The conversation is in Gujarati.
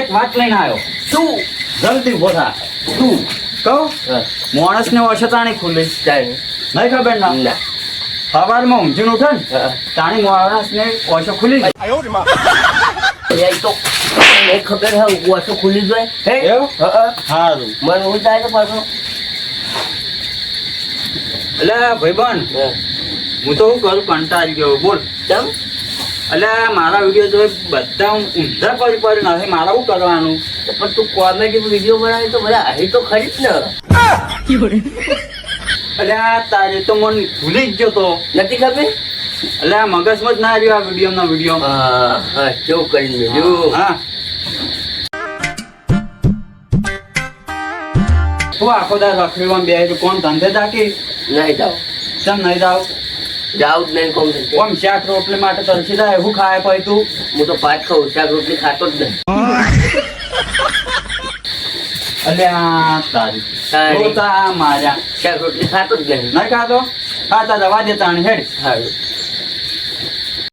એક વાત લઈને આવ્યો. શું જલ્દી ઉભો થા. શું કહું હા, માણસને ઓછતાણી ખુલ્લી ચાલે. નહીં ખબર ના ના સવારમાં ઊંઘીને ઉઠે ને હા. તાણી માણસને ઓછો ખુલી જાય. એ તો મને ખબર હે ઓછો ખુલી જાય હે એવું? હા સારું. મને હું જાય તો પાછો એટલે ભાઈબંધ હા. હું તો શું કરું કંટાળી ગયો બોલ. કેમ એટલે મારા વિડીયો જો બધા ઊંધા પડી નથી મારે શું કરવાનું. પણ તું કોમેડી વિડીયો બનાવે તો બધા અહીં તો ખરી જ ને એટલે આ તારે તો મને ભૂલી જ ગયો તો. નથી ખબર એટલે આ મગજમાં જ ના આવ્યો આ વિડીયો. હા હા કેવું કરીને મેલ્યું હા હું આખો દા રખડીમાં બે કોણ ધંધે તાકી નહીં જાઓ ચમ નહીં જાવ જાવ જ નહીં કોમ થશે. કોમ શાક રોટલી માટે તરસી જાય શું ખાય પછી તું. હું તો પાછ ખાઉં શાક રોટલી ખાતો જ નહીં એટલે આ તારી તારી. તો તા માર્યા શાક રોટલી ખાતો જ નહીં નહીં ખાતો ખાતા દવા દે તાણી હેડ. સારું